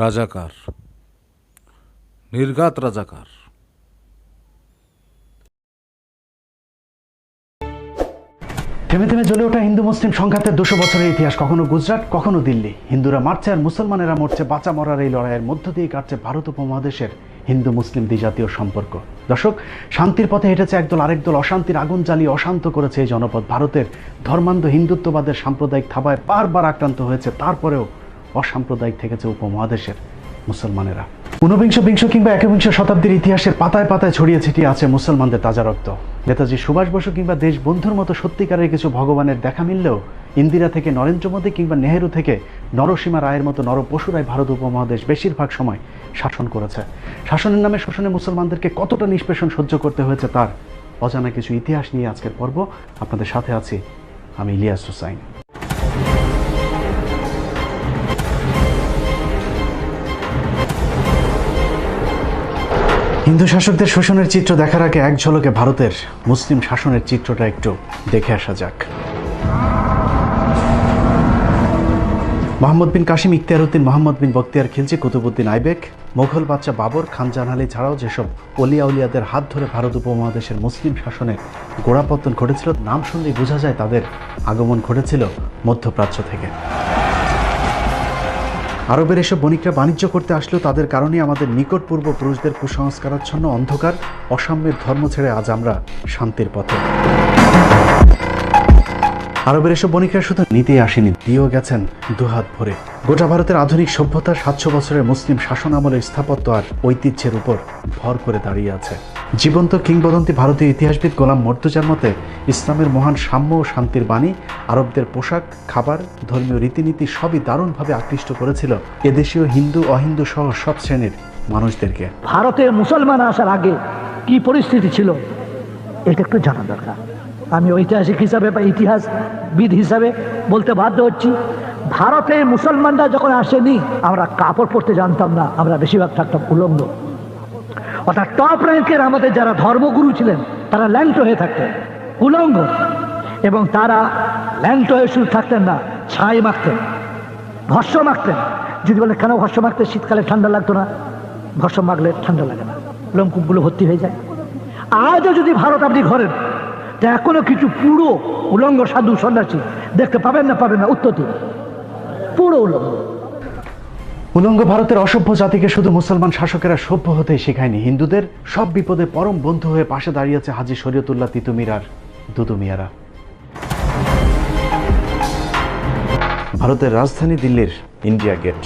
রাজাকার, নির্ঘাত রাজাকার। থেমে থেমে জ্বলে ওঠা হিন্দু মুসলিম সংঘাতের 200 বছরের ইতিহাস, কখনো গুজরাট কখনো দিল্লি। হিন্দুরা মারছে আর মুসলমানেরা মরছে। বাঁচা মরার এই লড়াইয়ের মধ্য দিয়ে কাটছে ভারত উপমহাদেশের হিন্দু মুসলিম দ্বিজাতীয় সম্পর্ক। দর্শক, শান্তির পথে হেঁটেছে একদল, আরেক দল অশান্তির আগুন জ্বালিয়ে অশান্ত করেছে এই জনপদ। ভারতের ধর্মান্ধ হিন্দুত্ববাদের সাম্প্রদায়িক থাবায় বারবার আক্রান্ত হয়েছে, তারপরেও অসাম্প্রদায়িক থেকেছে উপমহাদেশের মুসলমানেরা। ঊনবিংশ, বিংশ কিংবা একবিংশ শতাব্দীর ইতিহাসের পাতায় পাতায় ছড়িয়ে ছিটিয়ে আছে মুসলমানদের তাজা রক্ত। নেতাজি সুভাষ বসু কিংবা দেশবন্ধুর মতো সত্যিকারের কিছু ভগবানের দেখা মিললেও ইন্দিরা থেকে নরেন্দ্র মোদী কিংবা নেহেরু থেকে নরসীমা রায়ের মতো নরপশুরাই ভারত উপমহাদেশ বেশিরভাগ সময় শাসন করেছে। শাসনের নামে শোষণে মুসলমানদেরকে কতটা নিষ্পেষণ সহ্য করতে হয়েছে তার অজানা কিছু ইতিহাস নিয়ে আজকের পর্ব। আপনাদের সাথে আছি আমি ইলিয়াস হুসাইন। হিন্দু শাসকদের শোষণের চিত্র দেখার আগে এক ঝলকে ভারতের মুসলিম শাসনের চিত্রটা একটু দেখে আসা যাক। মোহাম্মদ বিন কাসিম, ইখতিয়ার উদ্দিন, মোহাম্মদ বিন বখতিয়ার খিলজি, কুতুবউদ্দিন আইবেক, মোগল বাদশা বাবর, খান জাহান আলী ছাড়াও যেসব অলিয়া উলিয়াদের হাত ধরে ভারত উপমহাদেশের মুসলিম শাসনের গোড়াপত্তন ঘটেছিল, নাম শুনলেই বোঝা যায় তাদের আগমন ঘটেছিল মধ্যপ্রাচ্য থেকে। আরবের এসব বণিকরা বাণিজ্য করতে আসলেও তাদের কারণেই আমাদের নিকট পূর্বপুরুষদের কুসংস্কারাচ্ছন্ন অন্ধকার অসাম্যের ধর্ম ছেড়ে আজ আমরা শান্তির পথে। আরবের এসব বণিকরা শুধু নিতেই আসেনি, দিয়েও গেছেন দুহাত ভরে। গোটা ভারতের আধুনিক সভ্যতার 700 বছরের মুসলিম শাসন আমলের স্থাপত্য আর ঐতিহ্যের উপর ভর করে দাঁড়িয়ে আছে। জীবন্ত কিংবদন্তি ভারতীয় ইতিহাসবিদ গোলাম মর্তুজার মতে ইসলামের মহান সাম্য ও শান্তির বাণী আরবদের পোশাক, খাবার, ধর্মীয় রীতিনীতি সবই দারুণভাবে আকৃষ্ট করেছিল এদেশীয় হিন্দু অহিন্দু সহ সব শ্রেণীর মানুষদেরকে। ভারতে মুসলমান আসার আগে কি পরিস্থিতি ছিল এটা একটু জানা দরকার। আমি ঐতিহাসিক হিসাবে বা ইতিহাসবিদ হিসাবে বলতে বাধ্য হচ্ছি, ভারতে মুসলমানরা যখন আসেনি আমরা কাপড় পরতে জানতাম না, আমরা বেশিরভাগ থাকতাম উলঙ্গ। অর্থাৎ টপ র্যাঙ্কের আমাদের যারা ধর্মগুরু ছিলেন তারা ল্যাংটো হয়ে থাকতেন, উলঙ্গ, এবং তারা ল্যাংটো হয়ে শুধু থাকতেন না, ছাই মাখতেন, ভস্য মাখতেন। যদি বলে কেন ভস্য মাখতে, শীতকালে ঠান্ডা লাগতো না, ভস্য মাখলে ঠান্ডা লাগে না, লোমকূপগুলো ভর্তি হয়ে যায়। আজও যদি ভারত আপনি ঘরেন তা এখনো কিছু পুরো উলঙ্গ সাধু সন্ন্যাসী দেখতে পাবেন না, উত্তর দিন, পুরো উলঙ্গ। উলঙ্গ ভারতের অসভ্য জাতিকে শুধু মুসলমান শাসকেরা সভ্য হতেই শেখায়নি, হিন্দুদের সব বিপদে পরম বন্ধু হয়ে পাশে দাঁড়িয়েছে হাজী শরীয়তুল্লাহ তিতুমির আর দুদু মিয়ারা। ভারতের রাজধানী দিল্লির ইন্ডিয়া গেট।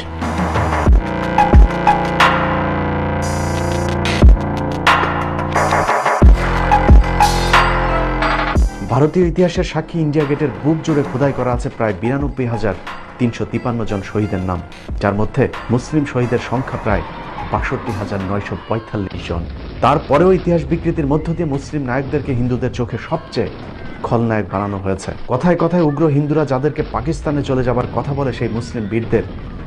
ভারতীয় ইতিহাসের সাক্ষী ইন্ডিয়া গেটের বুক জুড়ে খোদাই করা আছে প্রায় 92,353 জন শহীদের নাম, যার মধ্যে মুসলিম শহীদের সংখ্যা প্রায় 62,945 জন। তারপরেও ইতিহাস বিকৃতির মধ্য দিয়ে মুসলিম নায়কদেরকে হিন্দুদের চোখে সবচেয়ে খলনায়ক বানানো হয়েছে। কথায় কথায় উগ্র হিন্দুরা যাদেরকে পাকিস্তানে চলে যাবার কথা বলে, সেই মুসলিম বীরদের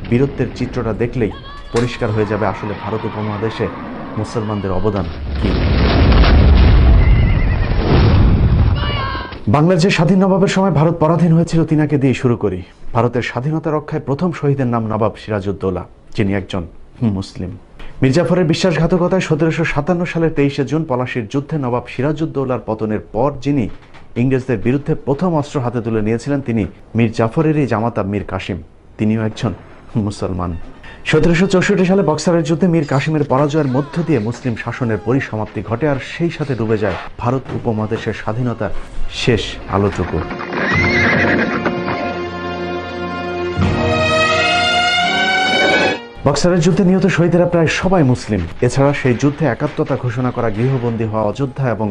বীরত্বের চিত্রটা দেখলেই পরিষ্কার হয়ে যাবে আসলে ভারত উপমহাদেশে মুসলমানদের অবদান কি। বাংলার যে স্বাধীন নবাবের সময় ভারত পরাধীন হয়েছিল তিনাকে দিয়ে শুরু করি। ভারতের স্বাধীনতা রক্ষায় প্রথম শহীদের নাম নবাব সিরাজউদ্দৌলা, যিনি একজন মুসলিম। মির্জাফরের বিশ্বাসঘাতকতায় 1757 সালের 23শে জুন পলাশির যুদ্ধে নবাব সিরাজউদ্দৌলার পতনের পর যিনি ইংরেজদের বিরুদ্ধে প্রথম অস্ত্র হাতে তুলে নিয়েছিলেন তিনি মীর জাফরেরই জামাতা মীর কাসিম, তিনিও একজন মুসলমান। 1764 সালে বক্সারের যুদ্ধে মীর কাসিমের পরাজয়ের মধ্য দিয়ে মুসলিম শাসনের পরিসমাপ্তি ঘটে, আর সেই সাথে ডুবে যায় ভারত উপমহাদেশের স্বাধীনতার শেষ আলোটুকু। বক্সারের যুদ্ধে নিহত শহীদেরা প্রায় সবাই মুসলিম। এছাড়া সেই যুদ্ধে একাত্মতা ঘোষণা করা গৃহবন্দী হওয়া অযোধ্যা এবং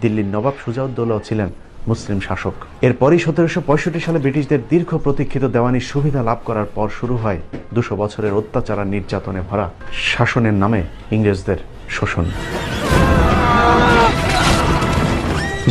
দিল্লির নবাব সুজাউদ্দৌলাও ছিলেন মুসলিম শাসক। এরপরই 1765 সালে ব্রিটিশদের দীর্ঘ প্রতীক্ষিত দেওয়ানির সুবিধা লাভ করার পর শুরু হয় 200 বছরের অত্যাচার আর নির্যাতনে ভরা শাসনের নামে ইংরেজদের শোষণ।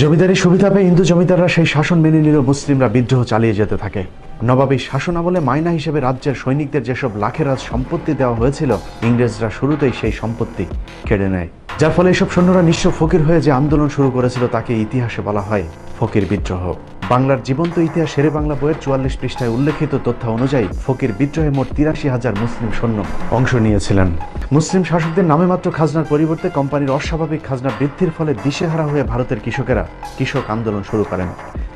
জমিদারি সুবিধা পেয়ে হিন্দু জমিদাররা সেই শাসন মেনে নিলেও মুসলিমরা বিদ্রোহ চালিয়ে যেতে থাকে। নবাবী শাসনামলে মাইনা হিসেবে রাজ্যের সৈনিকদের যেসব লাখেরাজ সম্পত্তি দেওয়া হয়েছিল, ইংরেজরা শুরুতেই সেই সম্পত্তি কেড়ে নেয়, যার ফলে এসব সৈন্যরা নিঃস্ব ফকির হয়ে যে আন্দোলন শুরু করেছিল তাকে ইতিহাসে বলা হয় ফকির বিদ্রোহ। বাংলার জীবন্ত ইতিহাস শেরে বাংলা বইয়ের 44 পৃষ্ঠায় উল্লেখিত তথ্য অনুযায়ী ফকির বিদ্রোহে মোট 83,000 মুসলিম সৈন্য অংশ নিয়েছিলেন। মুসলিম শাসকদের নামে মাত্র খাজনার পরিবর্তে কোম্পানির অস্বাভাবিক খাজনা বৃদ্ধির ফলে দিশেহারা হয়ে ভারতের কৃষকেরা কৃষক আন্দোলন শুরু করেন।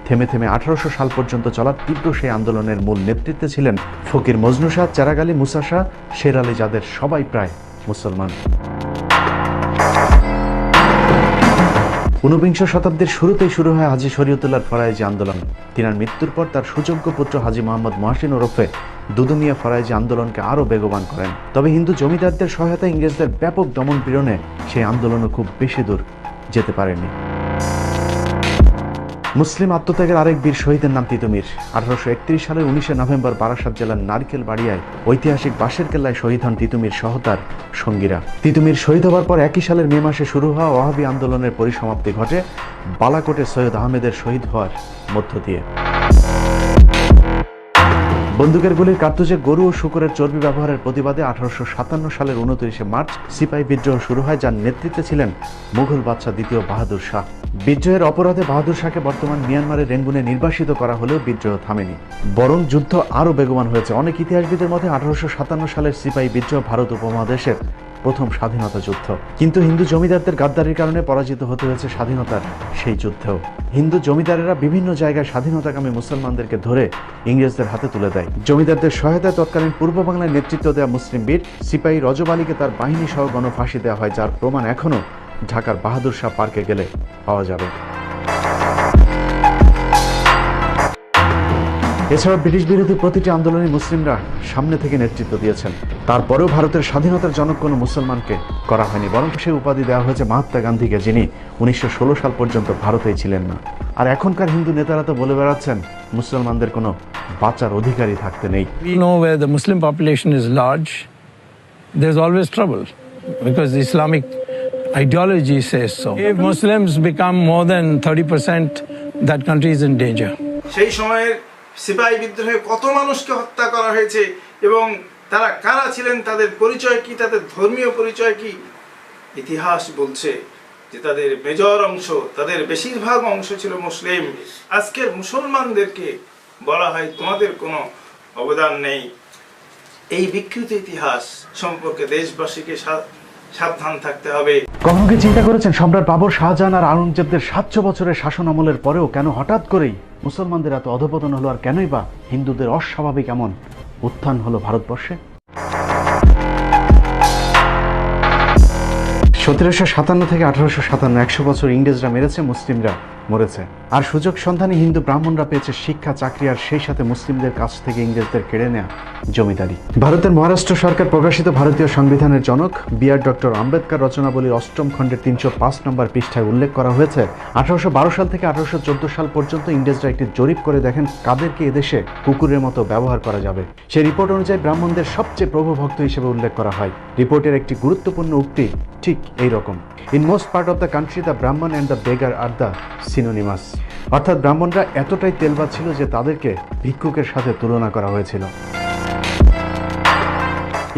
থেমে থেমে 1800 সাল পর্যন্ত চলা তীব্র সেই আন্দোলনের মূল নেতৃত্বে ছিলেন ফকির মজনু শাহ, চেরাগ আলী, মুসা শাহ, শের আলী, যাদের সবাই প্রায় মুসলমান। 19বিংশ শতাব্দীর শুরুতেই শুরু হয় হাজী শরীয়তুল্লাহর ফরায়েজি আন্দোলন। তিনার মৃত্যুর পর তার সুযোগ্য পুত্র হাজী মোহাম্মদ মহসিন ওরফে দুদু মিয়া ফরায়েজি আন্দোলনকে আরও বেগবান করেন। তবে হিন্দু জমিদারদের সহায়তায় ইংরেজদের ব্যাপক দমন পীড়নে সেই আন্দোলনও খুব বেশি দূর যেতে পারেনি। মুসলিম আত্মত্যাগের আরেক বীর শহীদের নাম তিতুমির। 1831 সালের 19 নভেম্বর বারাসাত জেলার নারকেল বাড়িয়ায় ঐতিহাসিক বাঁশের কেল্লায় শহীদ হন তিতুমির সহ তার সঙ্গীরা। তিতুমির শহীদ হওয়ার পর একই সালের মে মাসে শুরু হওয়া ওয়াহাবি আন্দোলনের পরিসমাপ্তি ঘটে বালাকোটে সৈয়দ আহমেদের শহীদ হওয়ার মধ্য দিয়ে। বন্দুকের গুলির কার্তুজে গরু ও শূকরের চর্বি ব্যবহারের প্রতিবাদে 1857 সালের 29 মার্চ সিপাহী বিদ্রোহ শুরু হয়, যার নেতৃত্বে ছিলেন মুঘল বাদশাহ দ্বিতীয় বাহাদুর শাহ। বিদ্রোহের অপরাধে বাহাদুর শাহকে বর্তমান মিয়ানমারের রেঙ্গুনে নির্বাসিত করা হলেও বিদ্রোহ থামেনি, বরং যুদ্ধ আরও বেগবান হয়েছে। অনেক ইতিহাসবিদের মতে 1857 সালের সিপাহী বিদ্রোহ ভারত উপমহাদেশের প্রথম স্বাধীনতা যুদ্ধ। কিন্তু হিন্দু জমিদারদের গাদ্দারির কারণে পরাজিত হতে হয়েছে স্বাধীনতার সেই যুদ্ধেও। হিন্দু জমিদারেরা বিভিন্ন জায়গায় স্বাধীনতাকামী মুসলমানদেরকে ধরে ইংরেজদের হাতে তুলে দেয়। জমিদারদের সহায়তায় তৎকালীন পূর্ব বাংলায় নেতৃত্ব দেওয়া মুসলিম বীর সিপাহী রজব আলীকে তার বাহিনী সহ গণফাঁসি দেওয়া হয়, যার প্রমাণ এখনও ঢাকার বাহাদুর শাহ পার্কে গেলে পাওয়া যাবে। এছাড়া ব্রিটিশ বিরোধী প্রতিটি আন্দোলনে মুসলিমরা সামনে থেকে নেতৃত্ব দিয়েছেন। তারপরেও ভারতের স্বাধীনতার জনক কোনো মুসলমানকে করা হয়নি, বরং সেই উপাধি দেওয়া হয়েছে মহাত্মা গান্ধীকে, যিনি 1916 সাল পর্যন্ত ভারতেই ছিলেন না। আর এখনকার হিন্দু নেতারা তো বলে বেড়াচ্ছেন মুসলমানদের কোনো বাঁচার অধিকারই থাকতে নেই। We know where the Muslim population is large, there's always trouble because the Islamic ideology says so. If Muslims become more than 30%, that country is in danger. সেই সময়ের সিপাহী বিদ্রোহে কত মানুষকে হত্যা করা হয়েছে এবং তারা কারা ছিলেন, তাদের পরিচয় কি, তাদের ধর্মীয় পরিচয় কি, ইতিহাস বলছে যে তাদের মেজর অংশ, তাদের বেশিরভাগ অংশ ছিল মুসলিম। আজকের মুসলমানদেরকে বলা হয় তোমাদের কোনো অবদান নেই। এই বিকৃত ইতিহাস সম্পর্কে দেশবাসীকে সাবধান থাকতে হবে। কখনো কি চিন্তা করেছেন সম্রাট বাবর, শাহজাহান আর আওরঙ্গজেবদের 700 বছরের শাসন আমলের পরেও কেন হঠাৎ করেই মুসলমানদের এত অধপতন হলো, আর কেনই বা হিন্দুদের অস্বাভাবিক এমন উত্থান হলো ভারতবর্ষে? 1757 থেকে 1857, 100 বছর ইংরেজরা মেরেছে, মুসলিমরা মরেছে। আর সুযোগ সন্ধানী হিন্দু ব্রাহ্মণরা পেয়েছে শিক্ষা, চাকরি, আর সেই সাথে মুসলিমদের কাছ থেকে ইংরেজদের কেড়ে নেয়া জমিদারি। ভারতের মহারাষ্ট্র সরকার প্রকাশিত ভারতীয় সংবিধানের জনক বি.আর. ডক্টর আম্বেদকর রচনাবলীর 8ম খণ্ডের 305 নম্বর পৃষ্ঠায় উল্লেখ করা হয়েছে 1812 সাল থেকে 1814 সাল পর্যন্ত ইংরেজরা একটি জরিপ করে দেখেন কাদেরকে এদেশে কুকুরের মতো ব্যবহার করা যাবে। সেই রিপোর্ট অনুযায়ী ব্রাহ্মণদের সবচেয়ে প্রভুভক্ত হিসেবে উল্লেখ করা হয়। রিপোর্টের একটি গুরুত্বপূর্ণ উক্তি ঠিক এই রকম: in most part of the country the Brahmin and the beggar are the synonymous. অর্থাৎ ব্রাহ্মণরা এতটাই তেলবাজ ছিল যে তাদেরকে ভিক্ষুকের সাথে তুলনা করা হয়েছিল।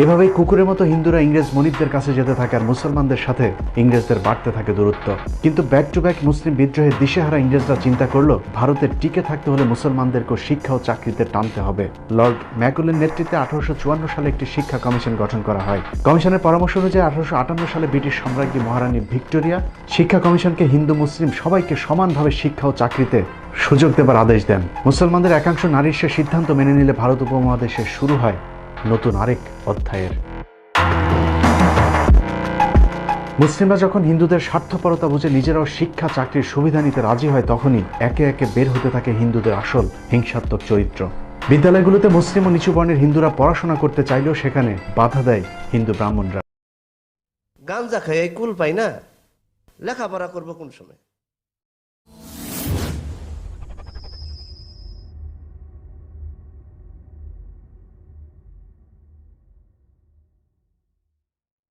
এভাবেই কুকুরের মতো হিন্দুরা ইংরেজ মনিবদের কাছে যেতে থাকে, আর মুসলমানদের সাথে ইংরেজদের বাড়তে থাকে দূরত্ব। কিন্তু ব্যাক টু ব্যাক মুসলিম বিদ্রোহে দিশেহারা ইংরেজরা চিন্তা করলো ভারতের টিকে থাকতে হলে মুসলমানদেরকে শিক্ষা ও চাকরিতে টানতে হবে। লর্ড ম্যাকুলের নেতৃত্বে 1854 সালে একটি শিক্ষা কমিশন গঠন করা হয়। কমিশনের পরামর্শ অনুযায়ী 1858 সালে ব্রিটিশ সম্রাজ্ঞী মহারানী ভিক্টোরিয়া শিক্ষা কমিশনকে হিন্দু মুসলিম সবাইকে সমানভাবে শিক্ষা ও চাকরিতে সুযোগ দেবার আদেশ দেন। মুসলমানদের একাংশ নারীর সে সিদ্ধান্ত মেনে নিলে ভারত উপমহাদেশে শুরু হয় নতুন আরেক অধ্যায়ের। মুসলিমরা যখন হিন্দুদের স্বার্থপরতা বুঝে নিজেরাও শিক্ষা, চাকরির সুবিধা নিতে রাজি হয়, তখনই একে একে বের হতে থাকে হিন্দুদের আসল হিংসাত্মক চরিত্র। বিদ্যালয়গুলোতে মুসলিম ও নিচু বর্ণের হিন্দুরা পড়াশোনা করতে চাইলেও সেখানে বাধা দেয় হিন্দু ব্রাহ্মণরা। গাঞ্জা খাই কুল পাই না, লেখাপড়া করবো কোন সময়?